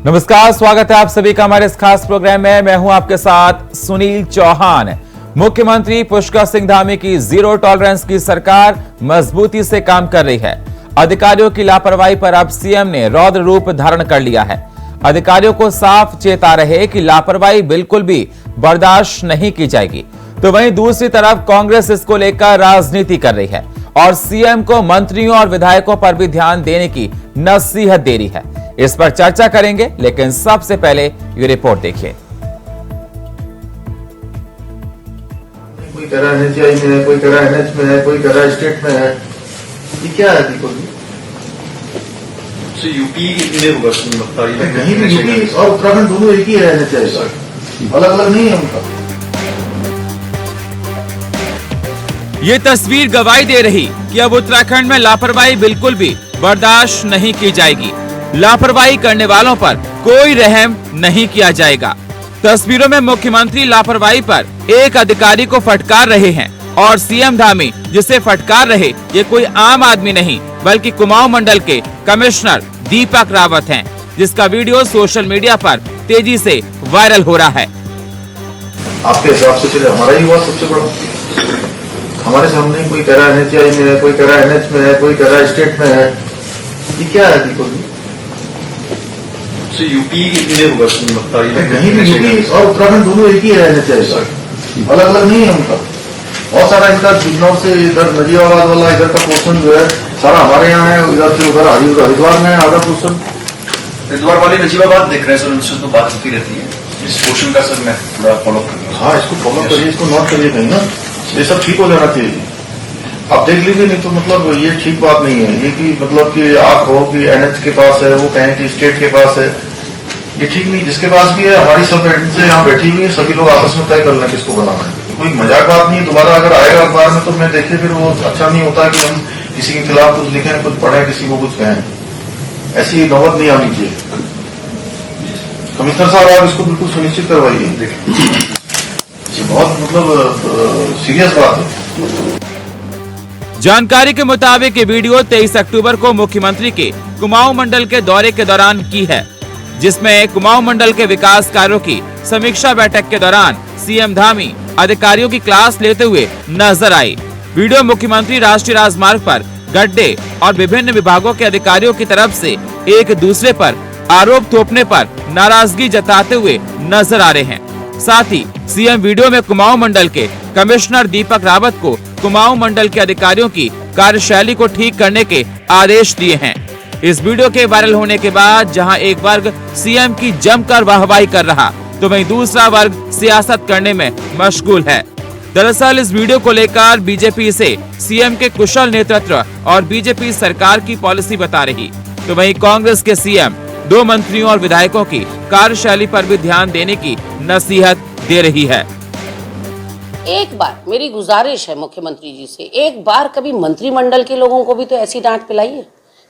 नमस्कार, स्वागत है आप सभी का हमारे इस खास प्रोग्राम में। मैं हूं आपके साथ सुनील चौहान। मुख्यमंत्री पुष्कर सिंह धामी की जीरो टॉलरेंस की सरकार मजबूती से काम कर रही है। अधिकारियों की लापरवाही पर अब सीएम ने रौद्र रूप धारण कर लिया है। अधिकारियों को साफ चेता रहे कि लापरवाही बिल्कुल भी बर्दाश्त नहीं की जाएगी। तो वहीं दूसरी तरफ कांग्रेस इसको लेकर राजनीति कर रही है और सीएम को मंत्रियों और विधायकों पर भी ध्यान देने की नसीहत दे रही है। इस पर चर्चा करेंगे, लेकिन सबसे पहले ये रिपोर्ट देखिए। कोई कह रहा है एनएचआई में है, कोई कह रहा है एनएच में है, कोई कह रहा है स्टेट में है। ये क्या है? यूपी में होगा कहीं भी यूपी और उत्तराखंड दोनों एक ही है। एनएचआई अलग अलग नहीं है उनका। ये तस्वीर गवाही दे रही कि अब उत्तराखंड में लापरवाही बिल्कुल भी बर्दाश्त नहीं की जाएगी। लापरवाही करने वालों पर कोई रहम नहीं किया जाएगा। तस्वीरों में मुख्यमंत्री लापरवाही पर एक अधिकारी को फटकार रहे हैं और सीएम धामी जिसे फटकार रहे ये कोई आम आदमी नहीं बल्कि कुमाऊं मंडल के कमिश्नर दीपक रावत हैं, जिसका वीडियो सोशल मीडिया पर तेजी से वायरल हो रहा है। आपके हिसाब से चले हमारा ही हुआ सबसे बड़ा। हमारे सामने कोई कह रहा है एनएचआई में है, कोई कह रहा है एनएच में है, कोई कह रहा है स्टेट में है। ये क्या है? यूपी में होगा कहीं भी यूपी और उत्तराखंड दोनों एक ही है। एनएचआई अलग अलग नहीं है उनका। बहुत सारा इनका बिजनौर से इधर नजीबाबाद वाला इधर का पोर्शन जो है सारा हमारे यहाँ है, इधर से उधर हरिद्वार में है आधा पोर्शन। हरिद्वार वाले नजीबाबाद देख रहे हैं सर, उनसे तो बात होती रहती है। इस पोर्शन का सर मैं थोड़ा फॉलो करूँगा। हाँ, इसको फॉलो करिए, इसको नोट करिए कहीं ना। ये सब ठीक हो जाना चाहिए। आप देख लीजिए, नहीं तो मतलब ये ठीक बात नहीं है। ये कि मतलब कि आप हो कि एनएच के पास है, वो कहें कि स्टेट के पास है, ये ठीक नहीं। जिसके पास भी है हमारी सब से यहाँ बैठी हुई है, सभी लोग आपस में तय कर लें किसको बनाना है। कोई मजाक बात नहीं है। दोबारा अगर आएगा अखबार में तो मैं देखे फिर वो अच्छा नहीं होता कि हम किसी के खिलाफ कुछ लिखें, कुछ पढ़ें, किसी को कुछ कहें। ऐसी नौबत नहीं आनी चाहिए। कमिश्नर साहब आप इसको बिल्कुल सुनिश्चित करवाइए। बहुत मतलब सीरियस बात है। जानकारी के मुताबिक ये वीडियो 23 अक्टूबर को मुख्यमंत्री के कुमाऊं मंडल के दौरे के दौरान की है, जिसमें कुमाऊं मंडल के विकास कार्यों की समीक्षा बैठक के दौरान सीएम धामी अधिकारियों की क्लास लेते हुए नजर आई। वीडियो मुख्यमंत्री राष्ट्रीय राजमार्ग पर गड्ढे और विभिन्न विभागों के अधिकारियों की तरफ से एक दूसरे पर आरोप थोपने पर नाराजगी जताते हुए नजर आ रहे हैं। साथ ही सीएम वीडियो में कुमाऊं मंडल के कमिश्नर दीपक रावत को कुमाऊं मंडल के अधिकारियों की कार्यशैली को ठीक करने के आदेश दिए हैं। इस वीडियो के वायरल होने के बाद जहां एक वर्ग सीएम की जमकर वाहवाही कर रहा, तो वहीं दूसरा वर्ग सियासत करने में मशगूल है। दरअसल इस वीडियो को लेकर बीजेपी इसे सीएम के कुशल नेतृत्व और बीजेपी सरकार की पॉलिसी बता रही, तो वहीं कांग्रेस के सीएम दो मंत्रियों और विधायकों की कार्यशैली पर भी ध्यान देने की नसीहत दे रही है। एक बार मेरी गुजारिश है मुख्यमंत्री जी से, एक बार कभी मंत्रिमंडल के लोगों को भी तो ऐसी डांट पिलाइए,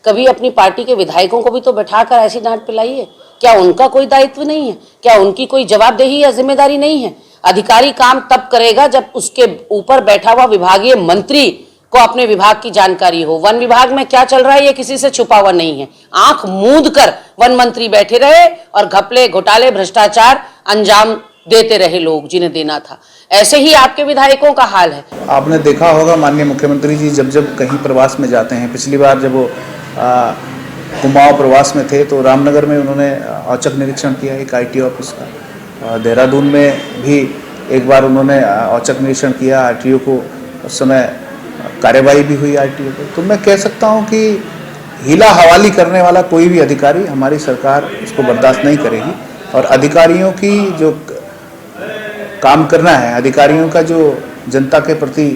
कभी अपनी पार्टी के विधायकों को भी तो बैठाकर ऐसी डांट पिलाइए। क्या उनका कोई दायित्व नहीं है? क्या उनकी कोई जवाबदेही या जिम्मेदारी नहीं है? अधिकारी काम तब करेगा जब उसके ऊपर बैठा हुआ विभागीय मंत्री को अपने विभाग की जानकारी हो। वन विभाग में क्या चल रहा है ये किसी से छुपा हुआ नहीं है। आंख मूंद कर वन मंत्री बैठे रहे और घपले, घोटाले, भ्रष्टाचार अंजाम देते रहे लोग जिन्हें देना था। ऐसे ही आपके विधायकों का हाल है। आपने देखा होगा माननीय मुख्यमंत्री जी जब कहीं प्रवास में जाते हैं, पिछली बार जब वो कुमाऊं प्रवास में थे तो रामनगर में उन्होंने औचक निरीक्षण किया एक आईटी ऑफिस का। देहरादून में भी एक बार उन्होंने औचक निरीक्षण किया आरटीओ को, उस समय कार्यवाही भी हुई आरटीओ को। तो मैं कह सकता हूं कि हीला हवाली करने वाला कोई भी अधिकारी हमारी सरकार उसको बर्दाश्त नहीं करेगी और अधिकारियों की जो काम करना है, अधिकारियों का जो जनता के प्रति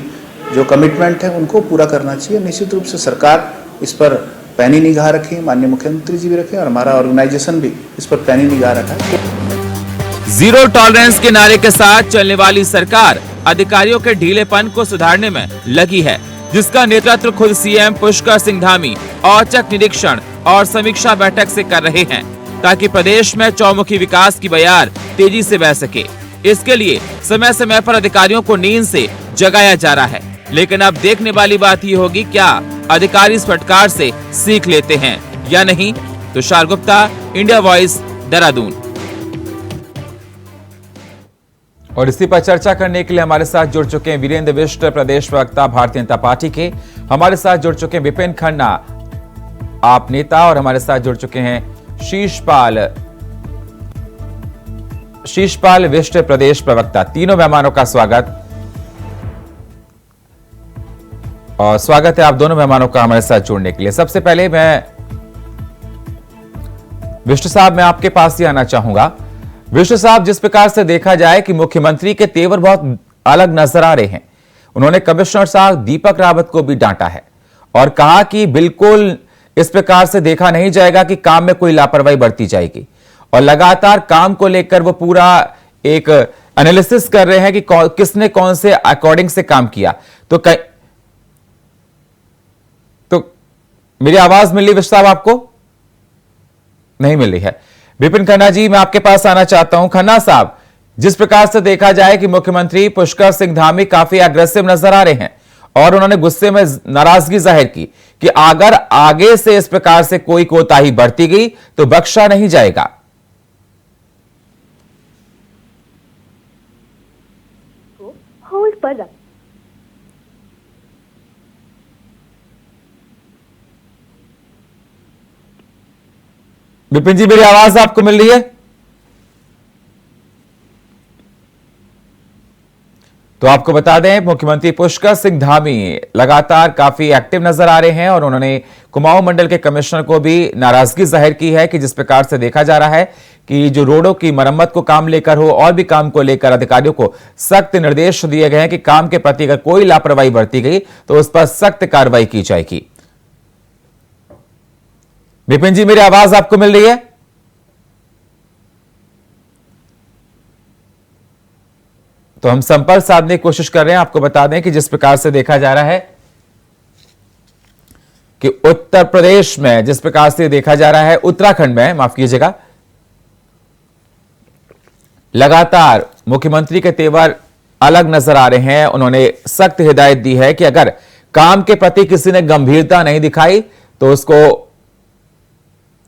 जो कमिटमेंट है उनको पूरा करना चाहिए। निश्चित रूप से सरकार इस पर पैनी निगाह रखे, माननीय मुख्यमंत्री जी भी रखे और हमारा ऑर्गेनाइजेशन भी इस पर पैनी निगाह रखा है। जीरो टॉलरेंस के नारे के साथ चलने वाली सरकार अधिकारियों के ढीलेपन को सुधारने में लगी है, जिसका नेतृत्व खुद सीएम पुष्कर सिंह धामी औचक निरीक्षण और समीक्षा बैठक से कर रहे हैं, ताकि प्रदेश में चौमुखी विकास की बयार तेजी से बह सके। इसके लिए समय समय पर अधिकारियों को नींद से जगाया जा रहा है, लेकिन अब देखने वाली बात ये होगी क्या अधिकारी इस फटकार से सीख लेते हैं या नहीं। Tushar Gupta, India voice, Dehradun. और इसी पर चर्चा करने के लिए हमारे साथ जुड़ चुके हैं वीरेंद्र बिष्ट, प्रदेश प्रवक्ता भारतीय जनता पार्टी के। हमारे साथ जुड़ चुके हैं विपिन खन्ना, आप नेता, और हमारे साथ जुड़ चुके हैं शीशपाल बिष्ट, प्रदेश प्रवक्ता। तीनों मेहमानों का स्वागत, और स्वागत है आप दोनों मेहमानों का हमारे साथ जुड़ने के लिए। सबसे पहले मैं बिष्ट साहब, मैं आपके पास ही आना चाहूंगा। बिष्ट साहब, जिस प्रकार से देखा जाए कि मुख्यमंत्री के तेवर बहुत अलग नजर आ रहे हैं। उन्होंने कमिश्नर साहब दीपक रावत को भी डांटा है और कहा कि बिल्कुल इस प्रकार से देखा नहीं जाएगा कि काम में कोई लापरवाही बरती जाएगी, और लगातार काम को लेकर वो पूरा एक एनालिसिस कर रहे हैं कि किसने कौन से अकॉर्डिंग से काम किया। तो मेरी आवाज मिल रही बिष्ट साहब आपको? नहीं मिल रही है। विपिन खन्ना जी, मैं आपके पास आना चाहता हूं। खन्ना साहब, जिस प्रकार से देखा जाए कि मुख्यमंत्री पुष्कर सिंह धामी काफी एग्रेसिव नजर आ रहे हैं और उन्होंने गुस्से में नाराजगी जाहिर की कि अगर आगे से इस प्रकार से कोई कोताही बरती गई तो बख्शा नहीं जाएगा। होल्ड पर रख। विपिन जी, मेरी आवाज आपको मिल रही है? तो आपको बता दें, मुख्यमंत्री पुष्कर सिंह धामी लगातार काफी एक्टिव नजर आ रहे हैं और उन्होंने कुमाऊं मंडल के कमिश्नर को भी नाराजगी जाहिर की है कि जिस प्रकार से देखा जा रहा है कि जो रोडों की मरम्मत को काम लेकर हो और भी काम को लेकर अधिकारियों को सख्त निर्देश दिए गए हैं कि काम के प्रति अगर कोई लापरवाही बरती गई तो उस पर सख्त कार्रवाई की जाएगी। विपिन जी, मेरी आवाज आपको मिल रही है? तो हम संपर्क साधने की कोशिश कर रहे हैं। आपको बता दें कि जिस प्रकार से देखा जा रहा है कि उत्तर प्रदेश में, जिस प्रकार से देखा जा रहा है उत्तराखंड में, माफ कीजिएगा, लगातार मुख्यमंत्री के तेवर अलग नजर आ रहे हैं। उन्होंने सख्त हिदायत दी है कि अगर काम के प्रति किसी ने गंभीरता नहीं दिखाई तो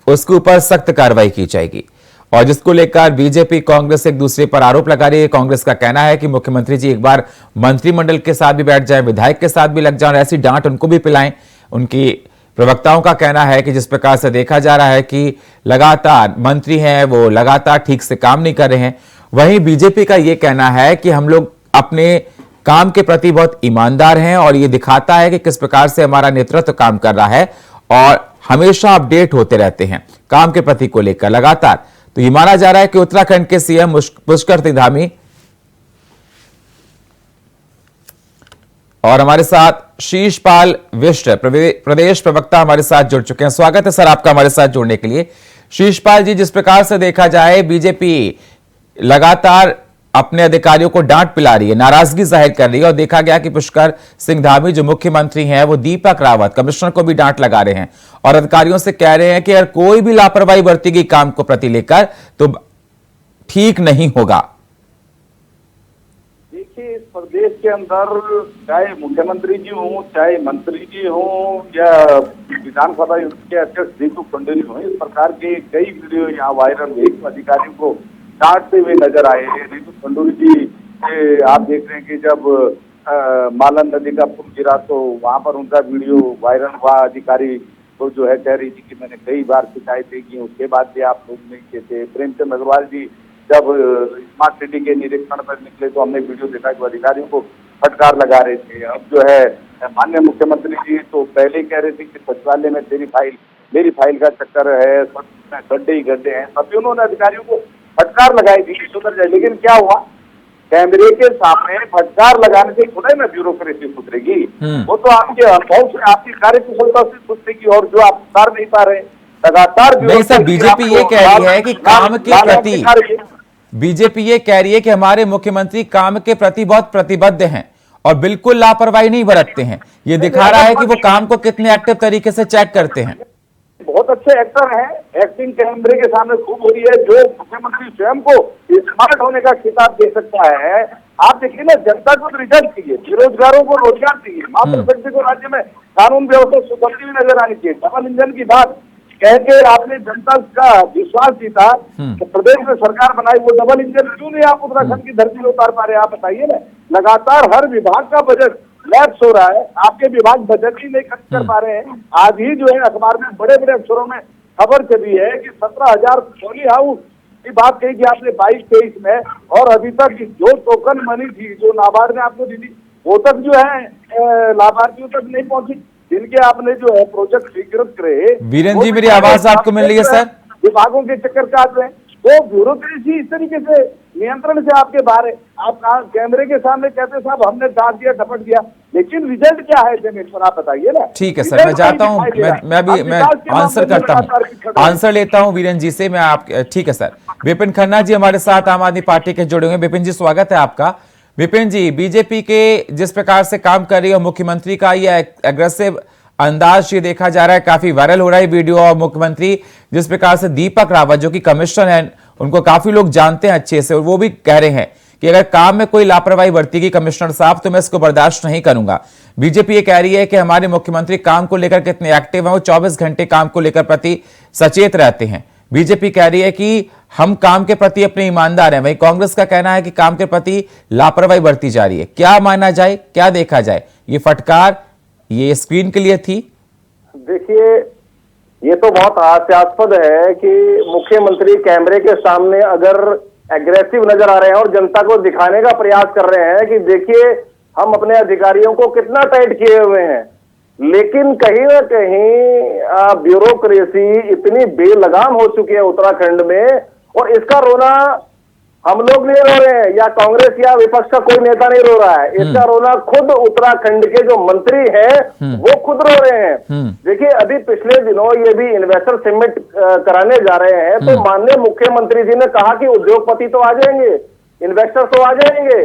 उसके ऊपर सख्त कार्रवाई की जाएगी। और जिसको लेकर बीजेपी कांग्रेस एक दूसरे पर आरोप लगा रही है। कांग्रेस का कहना है कि मुख्यमंत्री जी एक बार मंत्रिमंडल के साथ भी बैठ जाएं, विधायक के साथ भी लग जाएं, ऐसी डांट उनको भी पिलाएं। उनकी प्रवक्ताओं का कहना है कि जिस प्रकार से देखा जा रहा है कि लगातार मंत्री हैं वो लगातार ठीक से काम नहीं कर रहे हैं। वहीं बीजेपी का यह कहना है कि हम लोग अपने काम के प्रति बहुत ईमानदार हैं और ये दिखाता है कि किस प्रकार से हमारा नेतृत्व काम कर रहा है और हमेशा अपडेट होते रहते हैं काम के प्रति को लेकर लगातार। तो ये माना जा रहा है कि उत्तराखंड के सीएम पुष्कर सिंह धामी और हमारे साथ शीशपाल बिष्ट, प्रदेश प्रवक्ता, हमारे साथ जुड़ चुके हैं। स्वागत है सर आपका हमारे साथ जुड़ने के लिए। शीशपाल जी, जिस प्रकार से देखा जाए बीजेपी लगातार अपने अधिकारियों को डांट पिला रही है, नाराजगी जाहिर कर रही है, और देखा गया कि पुष्कर सिंह धामी जो मुख्यमंत्री हैं वो दीपक रावत कमिश्नर को भी डांट लगा रहे हैं और अधिकारियों से कह रहे हैं कि अगर कोई भी लापरवाही बरती गई काम को प्रति लेकर तो ठीक नहीं होगा। देखिए, इस प्रदेश के अंदर चाहे मुख्यमंत्री जी हों, चाहे मंत्री जी हों या विधानसभा के अध्यक्ष रितु खंडूरी हों, इस प्रकार के कई वीडियो यहाँ वायरल हुए, अधिकारियों को डांटते हुए नजर आए। रितु खंडूरी जी आप देख रहे हैं कि जब मालन नदी का पुल गिरा तो वहां पर उनका वीडियो वायरल हुआ। अधिकारी को जो है कह रही थी कि मैंने कई बार शिकायतें की, उसके बाद भी आप लोग नहीं कहते। प्रेमचंद अग्रवाल जी जब स्मार्ट सिटी के निरीक्षण पर निकले तो हमने वीडियो देखा कि अधिकारियों को फटकार लगा रहे थे। अब जो है माननीय मुख्यमंत्री जी तो पहले ही कह रहे थे कि सचिवालय में मेरी फाइल का चक्कर है, गड्ढे ही गड्ढे हैं। तभी उन्होंने अधिकारियों को फटकार लगाई थी सुधर जाए, लेकिन क्या हुआ, कैमरे के सामने फटकार लगाने से थोड़ा ना ब्यूरोक्रेसी सुधरेगी। वो तो आपके अनुभव से, आपकी कार्यकुशलता से सुधरेगी, और जो आप सुधार नहीं पा रहे लगातार। नहीं सर, बीजेपी ये कह रही है कि काम के प्रति, बीजेपी ये कह रही है कि हमारे मुख्यमंत्री काम के प्रति बहुत प्रतिबद्ध हैं और बिल्कुल लापरवाही नहीं बरतते हैं। ये दिखा रहा है कि वो काम को कितने एक्टिव तरीके से चेक करते हैं। बहुत अच्छे एक्टर हैं, एक्टिंग कैमरे के सामने खूब हो रही है। जो मुख्यमंत्री स्वयं को स्मार्ट होने का खिताब दे सकता है। आप देखिए ना, जनता को रिजल्ट चाहिए, बेरोजगारों को रोजगार चाहिए, मातृशक्ति को राज्य में कानून व्यवस्था सुधरती हुई नजर आनी चाहिए। डबल इंजन की बात कह के आपने जनता का विश्वास जीता कि प्रदेश में सरकार बनाई, वो डबल इंजन क्यों नहीं आप उत्तराखंड की धरती में उतार पा रहे हैं? आप बताइए ना। लगातार हर विभाग का बजट लैप्स हो रहा है, आपके विभाग बजट ही नहीं खर्च कर पा रहे हैं। आज ही जो है अखबार में बड़े बड़े अक्षरों में खबर चली है कि 17,000 पॉली हाउस की बात कही कि आपने 22-23 में, और अभी तक जो टोकन मनी थी जो नाबार्ड ने आपको दी थी वो तक जो है लाभार्थियों तक नहीं पहुंची, जिनके आपने जो है प्रोजेक्ट स्वीकृत करे। वीरेंद्र जी, मेरी आवाज आपको मिल रही है सर? विभागों के चक्कर काट रहे हैं, तो ब्यूरोक्रेसी इस तरीके से नियंत्रण से आपके बाहर है। आप कैमरे के सामने कहते साहब हमने डांट दिया, डपट दिया, लेकिन रिजल्ट क्या है जमीन पर? आप बताइए ना। ठीक है सर, मैं जाता हूं, मैं आंसर करता हूं, आंसर लेता हूं वीरेंद्र जी से। मैं आप ठीक है सर। विपिन खन्ना जी हमारे साथ आम आदमी पार्टी के जुड़े हुए। विपिन जी स्वागत है आपका। विपिन जी, बीजेपी के जिस प्रकार से काम कर रही है, मुख्यमंत्री का ये एग्रेसिव अंदाज ये देखा जा रहा है, काफी वायरल हो रहा है वीडियो। और मुख्यमंत्री जिस प्रकार से दीपक रावत जो कि कमिश्नर हैं, उनको काफी लोग जानते हैं अच्छे से, और वो भी कह रहे हैं कि अगर काम में कोई लापरवाही बरतेगी कमिश्नर साहब तो मैं इसको बर्दाश्त नहीं करूंगा। बीजेपी ये कह रही है कि हमारे मुख्यमंत्री काम को लेकर कितने एक्टिव हैं, वो 24 घंटे काम को लेकर प्रति सचेत रहते हैं। बीजेपी कह रही है कि हम काम के प्रति अपने ईमानदार हैं। वहीं कांग्रेस का कहना है कि काम के प्रति लापरवाही बरती जा रही है। क्या माना जाए, क्या देखा जाए? ये फटकार ये स्क्रीन के लिए थी? देखिए, ये तो बहुत हास्यास्पद है कि मुख्यमंत्री कैमरे के सामने अगर एग्रेसिव नजर आ रहे हैं और जनता को दिखाने का प्रयास कर रहे हैं कि देखिए हम अपने अधिकारियों को कितना टाइट किए हुए हैं, लेकिन कहीं ना कहीं ब्यूरोक्रेसी इतनी बेलगाम हो चुकी है उत्तराखंड में, और इसका रोना हम लोग नहीं रो रहे हैं या कांग्रेस या विपक्ष का कोई नेता नहीं रो रहा है, इसका रोना खुद उत्तराखंड के जो मंत्री हैं वो खुद रो रहे हैं। देखिए, अभी पिछले दिनों ये भी इन्वेस्टर समिट कराने जा रहे हैं, तो माननीय मुख्यमंत्री जी ने कहा कि उद्योगपति तो आ जाएंगे, इन्वेस्टर तो आ जाएंगे,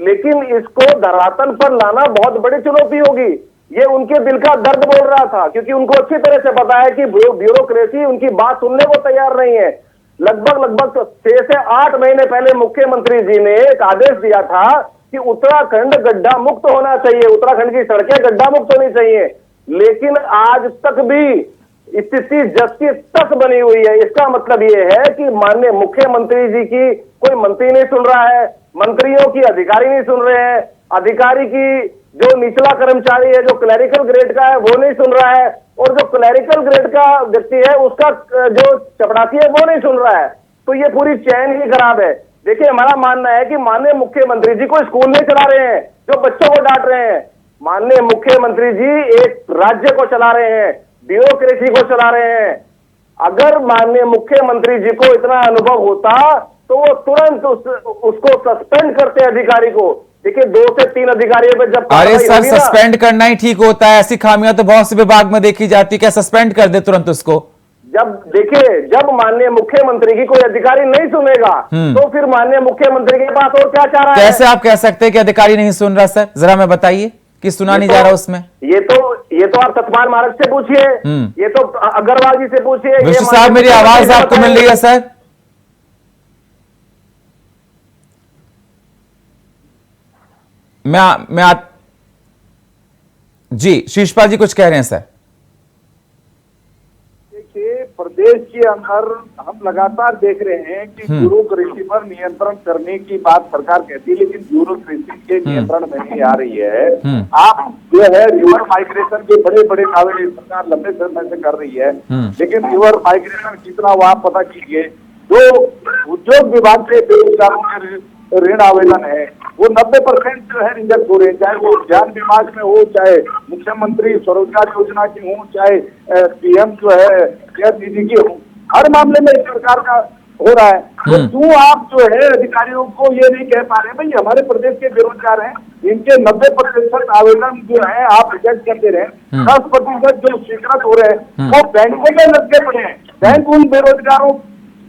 लेकिन इसको धरातल पर लाना बहुत बड़ी चुनौती होगी। ये उनके दिल का दर्द बोल रहा था, क्योंकि उनको अच्छी तरह से पता है कि ब्यूरोक्रेसी उनकी बात सुनने को तैयार नहीं है। लगभग 6 से 8 महीने पहले मुख्यमंत्री जी ने एक आदेश दिया था कि उत्तराखंड गड्ढा मुक्त होना चाहिए, उत्तराखंड की सड़कें गड्ढा मुक्त होनी चाहिए, लेकिन आज तक भी स्थिति जस की तस बनी हुई है। इसका मतलब ये है कि माननीय मुख्यमंत्री जी की कोई मंत्री नहीं सुन रहा है, मंत्रियों की अधिकारी नहीं सुन रहे हैं, अधिकारी की जो निचला कर्मचारी है जो क्लरिकल ग्रेड का है वो नहीं सुन रहा है, और जो क्लरिकल ग्रेड का व्यक्ति है उसका जो चपरासी है वो नहीं सुन रहा है। तो ये पूरी चैन ही खराब है। देखिए, हमारा मानना है कि माननीय मुख्यमंत्री जी को स्कूल नहीं चला रहे हैं जो बच्चों को डांट रहे हैं। माननीय मुख्यमंत्री जी एक राज्य को चला रहे हैं, ब्यूरोक्रेसी को चला रहे हैं। अगर माननीय मुख्यमंत्री जी को इतना अनुभव होता तो वो तुरंत उसको सस्पेंड करते अधिकारी को। देखिए, 2 से 3 अधिकारियों पे जब अरे सर, सस्पेंड करना ही ठीक होता है, ऐसी खामियां तो बहुत से विभाग में देखी जाती है, क्या सस्पेंड कर दे तुरंत उसको? जब माननीय मुख्यमंत्री की कोई अधिकारी नहीं सुनेगा तो फिर माननीय मुख्यमंत्री के पास और क्या चाह रहा है? कैसे आप कह सकते हैं कि अधिकारी नहीं सुन रहा? सर जरा मैं बताइए कि सुना नहीं जा रहा उसमें। ये तो आप सतपाल महाराज से पूछिए, ये तो अग्रवाल जी से पूछिए। विष्णु साहब, मेरी आवाज आपको मिल रही है सर? जी, शीशपाल जी कुछ कह रहे हैं सर। देखिए, प्रदेश के अंदर हम लगातार देख रहे हैं कि ब्यूरोक्रेसी पर नियंत्रण करने की बात सरकार कहती है, लेकिन ब्यूरोक्रेसी के नियंत्रण में नहीं आ रही है। आप जो है रिवर माइग्रेशन के बड़े बड़े दावे सरकार लंबे समय से कर रही है, लेकिन रिवर माइग्रेशन कितना वो आप पता कीजिए। जो उद्योग विभाग से बेरोजगारों के ऋण आवेदन है वो 90% जो है रिजेक्ट हो रहे हैं, चाहे वो उद्यान विभाग में हो, चाहे मुख्यमंत्री स्वरोजगार योजना की हो, चाहे पीएम जो है कैद निधि की हो, हर मामले में इस प्रकार का हो रहा है। तो क्यों आप जो है अधिकारियों को ये नहीं कह पा रहे भाई हमारे प्रदेश के बेरोजगार हैं, इनके 90% आवेदन जो है आप रिजेक्ट करते रहे, 10% जो स्वीकृत हो रहे हैं वो बैंकों में लग के पड़े हैं। बैंक उन बेरोजगारों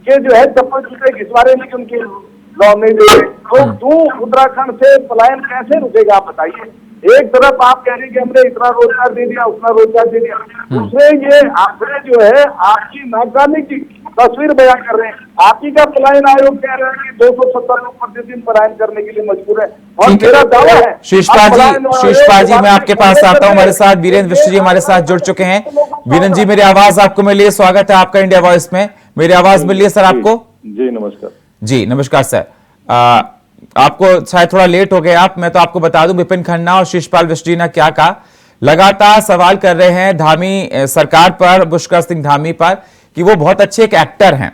के जो है चप्पल जूते घिसवा रहे हैं कि उनके लॉन नहीं दे रहे। तो क्यों उत्तराखंड से पलायन कैसे रुकेगा आप बताइए? एक तरफ आप कह रहे हैं कि हमने इतना रोजगार दे दिया, उतना रोजगार दे दिया, दूसरे ये आंकड़े जो है आपकी नाकामी की तस्वीर बयान कर रहे हैं। आप ही का पलायन आयोग कह रहे हैं कि 270 लोग प्रतिदिन पलायन करने के लिए मजबूर है, और मेरा दावा है। शीशपाल जी मैं आपके पास आता हूं। हमारे साथ वीरेंद्र विष्णु जी हमारे साथ जुड़ चुके हैं। वीरेंद्र जी, मेरी आवाज आपको मिली है? स्वागत है आपका इंडिया वॉइस में। मेरी आवाज मिली है सर आपको? जी नमस्कार। जी नमस्कार सर। आपको शायद थोड़ा लेट हो गए आप, मैं तो आपको बता दूं विपिन खन्ना और शिषपाल वृष्टि ने क्या कहा। लगातार सवाल कर रहे हैं धामी सरकार पर, पुष्कर सिंह धामी पर, कि वो बहुत अच्छे एक एक्टर हैं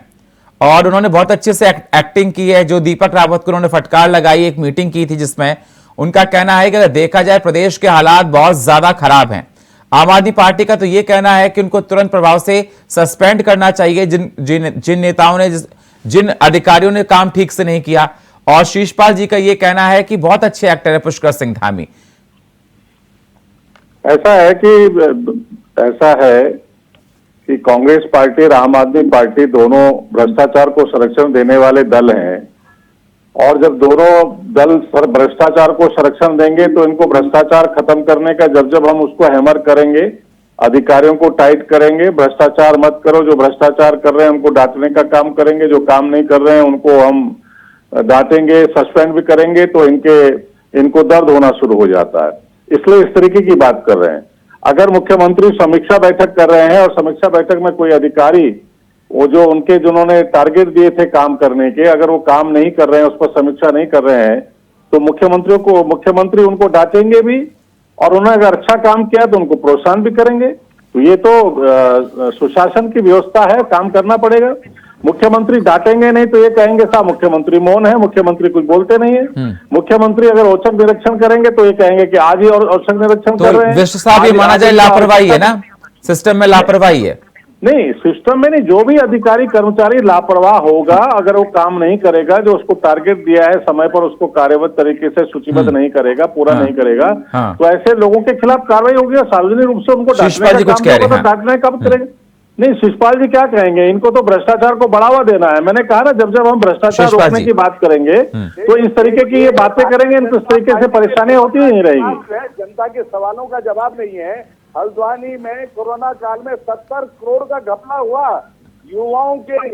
और उन्होंने बहुत अच्छे से एक्टिंग की है। जो दीपक रावत को उन्होंने फटकार लगाई, एक मीटिंग की थी जिसमें उनका कहना है कि अगर देखा जाए प्रदेश के हालात बहुत ज्यादा खराब हैं। आम आदमी पार्टी का तो यह कहना है कि उनको तुरंत प्रभाव से सस्पेंड करना चाहिए जिन नेताओं ने, जिन अधिकारियों ने काम ठीक से नहीं किया। और शिषपाल जी का यह कहना है कि बहुत अच्छे एक्टर है पुष्कर सिंह धामी। ऐसा है कि कांग्रेस पार्टी और आम आदमी पार्टी दोनों भ्रष्टाचार को संरक्षण देने वाले दल हैं, और जब दोनों दल भ्रष्टाचार को संरक्षण देंगे तो इनको भ्रष्टाचार खत्म करने का जब हम उसको हैमर करेंगे, अधिकारियों को टाइट करेंगे, भ्रष्टाचार मत करो, जो भ्रष्टाचार कर रहे हैं उनको डांटने का काम करेंगे, जो काम नहीं कर रहे हैं उनको हम डांटेंगे, सस्पेंड भी करेंगे, तो इनको दर्द होना शुरू हो जाता है। इसलिए इस तरीके की बात कर रहे हैं। अगर मुख्यमंत्री समीक्षा बैठक कर रहे हैं और समीक्षा बैठक में कोई अधिकारी, वो जो उनके जिन्होंने टारगेट दिए थे काम करने के, अगर वो काम नहीं कर रहे हैं, उस पर समीक्षा नहीं कर रहे हैं, तो मुख्यमंत्री उनको डांटेंगे भी, और उन्होंने अगर अच्छा काम किया तो उनको प्रोत्साहन भी करेंगे। तो ये तो सुशासन की व्यवस्था है, काम करना पड़ेगा। मुख्यमंत्री डांटेंगे नहीं तो ये कहेंगे साहब मुख्यमंत्री मौन है, मुख्यमंत्री कुछ बोलते नहीं है। मुख्यमंत्री अगर औचक निरीक्षण करेंगे तो ये कहेंगे कि आज ही और औचक निरीक्षण कर रहे हैं। विष्णु साहब, ये माना जाए लापरवाही है ना, सिस्टम में लापरवाही है? नहीं, सिस्टम में नहीं, जो भी अधिकारी कर्मचारी लापरवाह होगा, अगर वो काम नहीं करेगा, जो उसको टारगेट दिया है समय पर उसको कार्यबद्ध तरीके से सूचीबद्ध नहीं करेगा, पूरा नहीं करेगा, तो ऐसे लोगों के खिलाफ कार्रवाई होगी। सार्वजनिक रूप से उनको डांटने कब करेंगे? नहीं, शिषपाल जी क्या कहेंगे? इनको तो भ्रष्टाचार को बढ़ावा देना है। मैंने कहा ना, जब हम भ्रष्टाचार रोकने की बात करेंगे तो इस तरीके की ये बातें करेंगे, इनको इस तरीके से परेशानी होती ही नहीं रहेगी। जनता के सवालों का जवाब नहीं है। हल्द्वानी में कोरोना काल में 70 करोड़ का घपला हुआ युवाओं के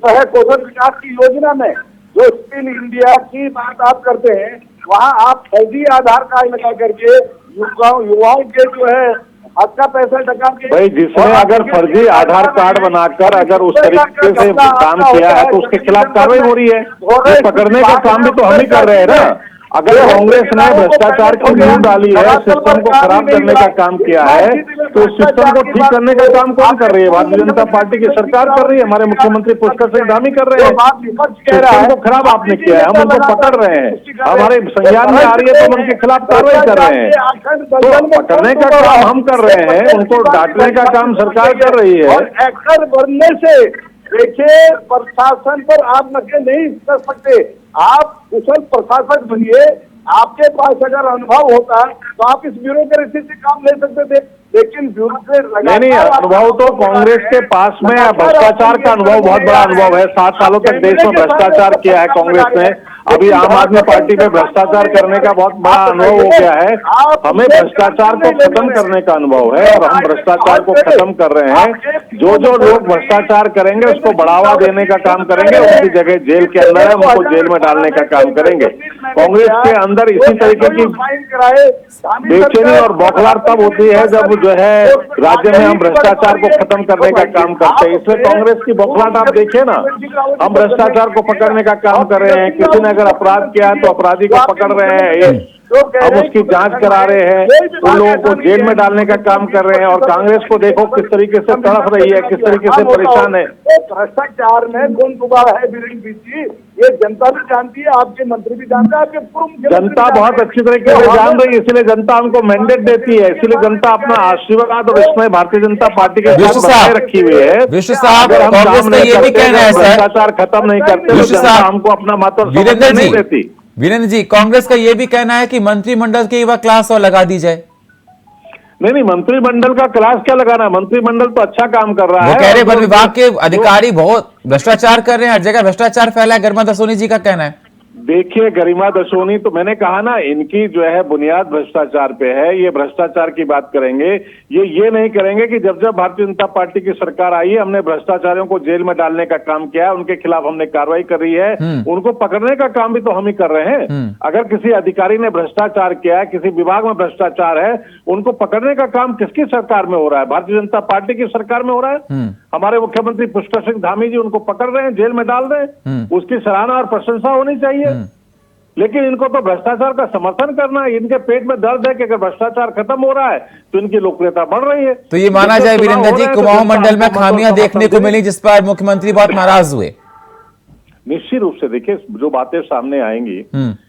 कौशल विकास की योजना में। जो स्किल इंडिया की बात आप करते हैं, वहाँ आप फर्जी आधार कार्ड लगा करके युवाओं के जो है आपका पैसा टका के भाई, जिसने अगर फर्जी आधार कार्ड बनाकर अगर उस तरीके से काम किया है तो उसके खिलाफ कार्रवाई हो रही है। पकड़ने का काम भी तो हम ही कर रहे हैं ना। अगर कांग्रेस ने भ्रष्टाचार की नींव डाली है, सिस्टम को खराब करने का काम किया है, तो उस सिस्टम को ठीक करने का काम कौन कर रही है? भारतीय जनता पार्टी की सरकार कर रही है, हमारे मुख्यमंत्री पुष्कर सिंह धामी कर रहे हैं। सिस्टम को खराब आपने किया है, हम उनको पकड़ रहे हैं, हमारे संज्ञान में आ रही है तो हम उनके खिलाफ कार्रवाई कर रहे हैं। तो पकड़ने का काम हम कर रहे हैं, उनको डांटने का काम सरकार कर रही है। एक्टर बनने से देखिए, प्रशासन पर आप नजर नहीं कर सकते। आप कुशल प्रशासक बनिए, आपके पास अगर अनुभव होता तो आप इस ब्यूरोक्रेसी से काम ले सकते थे, लेकिन ब्यूरोक्रेसी नहीं, अनुभव तो कांग्रेस के पास में भ्रष्टाचार का अनुभव बहुत बड़ा अनुभव है। 7 सालों तक देश में भ्रष्टाचार किया है कांग्रेस ने। अभी आम आदमी पार्टी में भ्रष्टाचार करने का बहुत बड़ा अनुभव हो गया है। हमें भ्रष्टाचार को खत्म करने का अनुभव है और हम भ्रष्टाचार को खत्म कर रहे हैं। जो लोग भ्रष्टाचार करेंगे उसको बढ़ावा देने का काम करेंगे, उनकी जगह जेल के अंदर है, उनको जेल में डालने का काम करेंगे। कांग्रेस के अंदर इसी तरीके की बेचैनी और बौखलाहट तब होती है जब जो है राज्य में हम भ्रष्टाचार को खत्म करने का काम करते हैं। इसलिए कांग्रेस की बौखलाहट आप देखिए ना, हम भ्रष्टाचार को पकड़ने का काम कर रहे हैं। किसी ने अगर अपराध किया है तो अपराधी को पकड़ रहे हैं, हम उसकी जांच करा रहे हैं, उन लोगों को जेल में डालने का काम कर रहे हैं। और कांग्रेस को देखो किस तरीके से तड़प रही है, किस तरीके से परेशान है। भ्रष्टाचार में कौन दुबारा है वीरेंद्र जी, ये जनता भी जानती है, आपके मंत्री भी जानते हैं, आपके पूर्व जनता बहुत अच्छी तरीके से जान रही है। इसलिए जनता हमको मैंडेट देती है, इसलिए जनता अपना आशीर्वाद और इसमें भारतीय जनता पार्टी के साथ बनाए रखी हुई है। विष्णु साहब, कांग्रेस का ये भी कहना है भ्रष्टाचार खत्म नहीं करते, जनता हमको अपना मत नहीं देती। वीरेंद्र जी, कांग्रेस का यह भी कहना है कि मंत्रिमंडल की युवा क्लास और लगा दी जाए। नहीं, मंत्रिमंडल का क्लास क्या लगाना, मंत्रिमंडल तो अच्छा काम कर रहा है। वो कह रहे वन विभाग के अधिकारी बहुत भ्रष्टाचार कर रहे हैं, हर जगह भ्रष्टाचार फैला है, गर्मा दसोनी जी का कहना है। देखिए गरिमा दशोनी, तो मैंने कहा ना, इनकी जो है बुनियाद भ्रष्टाचार पे है। ये भ्रष्टाचार की बात करेंगे, ये नहीं करेंगे कि जब जब भारतीय जनता पार्टी की सरकार आई है हमने भ्रष्टाचारियों को जेल में डालने का काम किया है, उनके खिलाफ हमने कार्रवाई कर रही है, उनको पकड़ने का काम भी तो हम ही कर रहे हैं। अगर किसी अधिकारी ने भ्रष्टाचार किया है, किसी विभाग में भ्रष्टाचार है, उनको पकड़ने का काम किसकी सरकार में हो रहा है? भारतीय जनता पार्टी की सरकार में हो रहा है। हमारे मुख्यमंत्री पुष्कर सिंह धामी जी उनको पकड़ रहे हैं, जेल में डाल रहे हैं, उसकी सराहना और प्रशंसा होनी चाहिए। लेकिन इनको तो भ्रष्टाचार का समर्थन करना है। इनके पेट में दर्द है कि अगर भ्रष्टाचार खत्म हो रहा है तो इनकी लोकप्रियता बढ़ रही है। तो ये माना जाए वीरेंद्र जी, कुमाऊं मंडल में खामियां देखने को मिली जिस पर मुख्यमंत्री बहुत नाराज हुए। निश्चित रूप से देखिए, जो बातें सामने आएंगी,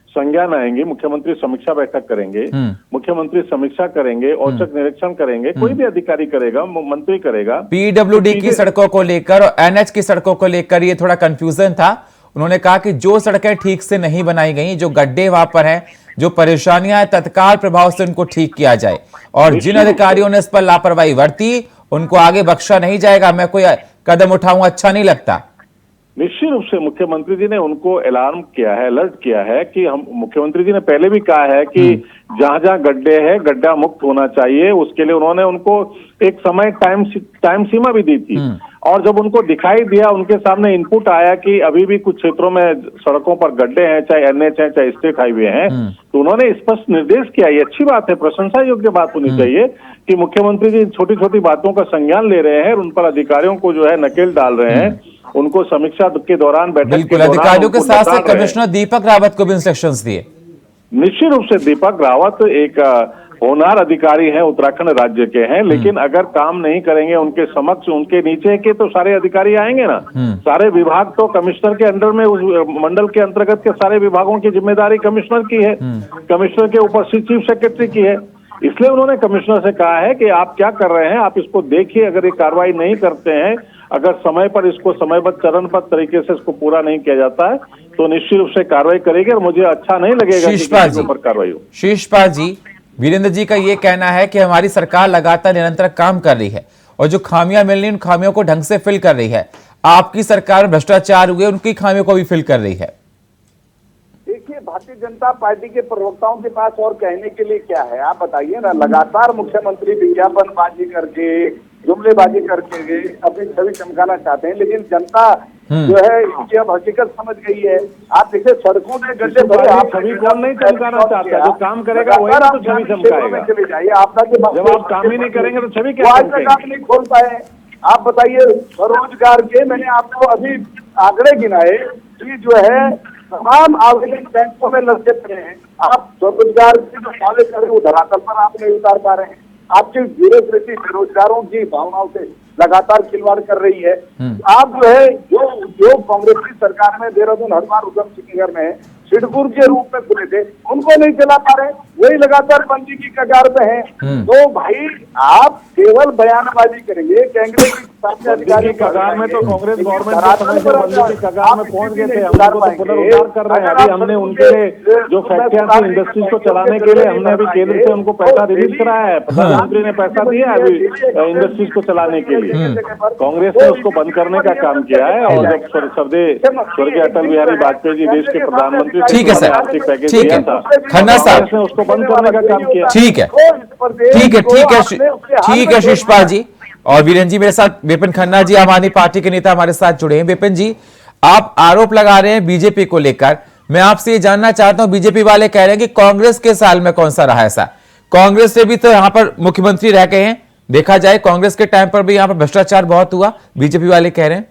संज्ञान आएंगे, मुख्यमंत्री समीक्षा बैठक करेंगे, मुख्यमंत्री समीक्षा करेंगे, औचक निरीक्षण करेंगे, कोई भी अधिकारी करेगा, मंत्री करेगा। पीडब्ल्यूडी की सड़कों को लेकर और एनएच की सड़कों को लेकर ये थोड़ा कंफ्यूजन था। उन्होंने कहा कि जो सड़कें ठीक से नहीं बनाई गई, जो गड्ढे वहां पर हैं, जो परेशानियां हैं, तत्काल प्रभाव से उनको ठीक किया जाए और जिन अधिकारियों ने इस पर लापरवाही बरती उनको आगे बख्शा नहीं जाएगा। मैं कोई कदम उठाऊं अच्छा नहीं लगता। निश्चित रूप से मुख्यमंत्री जी ने उनको अलार्म किया है, अलर्ट किया है कि हम, मुख्यमंत्री जी ने पहले भी कहा है कि जहां जहां गड्ढे हैं गड्ढा मुक्त होना चाहिए। उसके लिए उन्होंने उनको एक समय टाइम सीमा भी दी थी और जब उनको दिखाई दिया, उनके सामने इनपुट आया कि अभी भी कुछ क्षेत्रों में सड़कों पर गड्ढे हैं, चाहे एनएच है चाहे स्टेट हाईवे हैं, तो उन्होंने स्पष्ट निर्देश किया। ये अच्छी बात है, प्रशंसा योग्य बात होनी चाहिए कि मुख्यमंत्री जी छोटी छोटी बातों का संज्ञान ले रहे हैं और उन पर अधिकारियों को जो है नकेल डाल रहे हैं, उनको समीक्षा के दौरान, बैठक के दौरान अधिकारियों के साथ साथ कमिश्नर दीपक रावत को भी इंस्ट्रक्शंस दिए। निश्चित रूप से दीपक रावत एक होनहार अधिकारी हैं, उत्तराखंड राज्य के हैं, लेकिन अगर काम नहीं करेंगे उनके समक्ष, उनके नीचे के तो सारे अधिकारी आएंगे ना। सारे विभाग तो कमिश्नर के अंडर में, उस मंडल के अंतर्गत के सारे विभागों की जिम्मेदारी कमिश्नर की है, कमिश्नर के ऊपर चीफ सेक्रेटरी की है। इसलिए उन्होंने कमिश्नर से कहा है कि आप क्या कर रहे हैं, आप इसको देखिए, अगर ये कार्रवाई नहीं करते हैं, अगर समय पर इसको समयबद्ध चरणबद्ध तरीके से इसको पूरा नहीं किया जाता है तो निश्चित रूप से कार्रवाई करेंगे और मुझे अच्छा नहीं लगेगा कि इसके ऊपर कार्रवाई हो। शीशपाल जी, वीरेंद्र जी का ये कहना है कि हमारी सरकार लगातार निरंतर काम कर रही है और जो खामियां मिल रही, उन खामियों को ढंग से फिल कर रही है। आपकी सरकार भ्रष्टाचार हुए उनकी खामियों को भी फिल कर रही है। देखिए, भारतीय जनता पार्टी के प्रवक्ताओं के पास और कहने के लिए क्या है, आप बताइए ना। लगातार मुख्यमंत्री विज्ञापनबाजी करके, जुमलेबाजी करके अपनी छवि चमकाना चाहते हैं, लेकिन जनता जो है इसकी अब हकीकत समझ गई है। आप देखिए, सड़कों में गड्ढे भरे, आप छवि कौन नहीं चमकाना चाहता, जो काम करेगा वही तो छवि चमकाएगा। चले जाइए, आपदा के जब आप काम ही नहीं करेंगे तो छवि क्या आज तक आप नहीं खोल पाए। आप बताइए, रोजगार के मैंने आपको अभी आंकड़े गिनाए कि जो है तमाम आवेदन बैंकों में लगे पड़े हैं। आप स्वरोजगार के जो कॉलेज करें वो धरातल पर आप नहीं उतार पा रहे हैं। आपकी ब्यूरोक्रेसी बेरोजगारों की भावनाओं से लगातार खिलवाड़ कर रही है। आप जो है, जो उद्योग कांग्रेस की सरकार में देहरादून, हरिद्वार, उधम सिंह नगर में सिडपुर के रूप में खुले थे, उनको नहीं चला पा रहे, वही लगातार बंदी की कगार पे हैं। तो भाई आप केवल बयानबाजी करेंगे, कांग्रेस अधिकारी कगार में तो कांग्रेस गवर्नमेंट के समय से बंदी की कगार में पहुंच गए थे। हम तो पुनरुद्धार कर रहे हैं। अभी हमने उनके लिए जो फैक्ट्रियां थी, इंडस्ट्रीज को चलाने के लिए हमने अभी केंद्र से उनको पैसा रिलीज कराया है। प्रधानमंत्री ने पैसा दिया है अभी इंडस्ट्रीज को चलाने के लिए। कांग्रेस ने उसको बंद करने का काम किया है और जब स्वर्गीय अटल बिहारी वाजपेयी जी देश के प्रधानमंत्री, ठीक है सर, ठीक है खन्ना साहब ने उसको बंद करने का काम किया। ठीक है, ठीक है, ठीक है, ठीक है शीशपाल जी और वीरेंद्र जी। मेरे साथ विपिन खन्ना जी, आम आदमी पार्टी के नेता हमारे साथ जुड़े हैं। विपिन जी, आप आरोप लगा रहे हैं बीजेपी को लेकर, मैं आपसे ये जानना चाहता हूं, बीजेपी वाले कह रहे हैं कि कांग्रेस के साल में कौन सा रहा ऐसा। कांग्रेस से भी तो यहां पर मुख्यमंत्री रह गए हैं, देखा जाए कांग्रेस के टाइम पर भी यहां पर भ्रष्टाचार बहुत हुआ, बीजेपी वाले कह रहे हैं।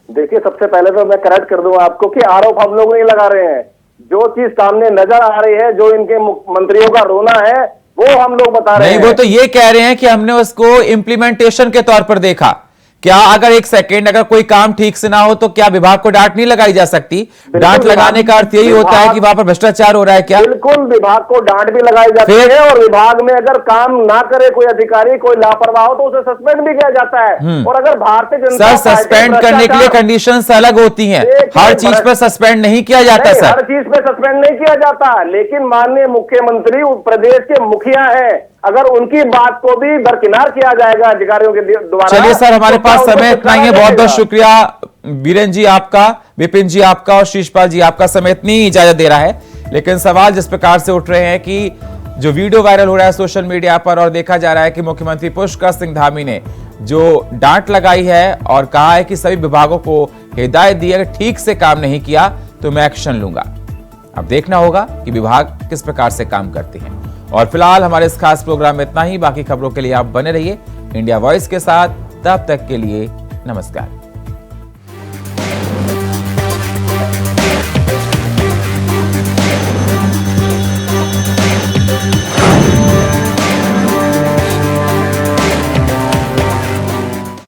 देखिए, सबसे पहले तो मैं करेक्ट कर दूं आपको कि आरोप हम लोग नहीं लगा रहे हैं। जो चीज सामने नजर आ रही है, जो इनके मंत्रियों का रोना है, वो हम लोग बता रहे हैं। नहीं, वो तो ये कह रहे हैं कि हमने उसको इम्प्लीमेंटेशन के तौर पर देखा। क्या अगर एक सेकेंड अगर कोई काम ठीक से ना हो तो क्या विभाग को डांट नहीं लगाई जा सकती? डांट लगाने का अर्थ यही होता है कि वहां पर भ्रष्टाचार हो रहा है क्या? बिल्कुल, विभाग को डांट भी लगाई जाती है और विभाग में अगर काम ना करे कोई अधिकारी, कोई लापरवाह हो तो उसे सस्पेंड भी किया जाता है। और अगर भारतीय जनता सर, सस्पेंड करने के लिए कंडीशंस अलग होती हैं, हर चीज पर सस्पेंड नहीं किया जाता सर। हर चीज पे सस्पेंड नहीं किया जाता, लेकिन माननीय मुख्यमंत्री प्रदेश के मुखिया हैं, अगर उनकी बात को भी दरकिनार किया जाएगा अधिकारियों के द्वारा। चलिए सर, हमारे पास समय इतना ही है। बहुत बहुत शुक्रिया बीरेन जी आपका, विपिन जी आपका और शीशपाल जी आपका समय इतनी इजाजत दे रहा है। लेकिन सवाल जिस प्रकार से उठ रहे हैं कि जो वीडियो वायरल हो रहा है सोशल मीडिया पर और देखा जा रहा है कि मुख्यमंत्री पुष्कर सिंह धामी ने जो डांट लगाई है और कहा है कि सभी विभागों को हिदायत दी है कि ठीक से काम नहीं किया तो मैं एक्शन लूंगा। अब देखना होगा कि विभाग किस प्रकार से काम करते हैं। और फिलहाल हमारे इस खास प्रोग्राम में इतना ही। बाकी खबरों के लिए आप बने रहिए इंडिया वॉइस के साथ। तब तक के लिए नमस्कार।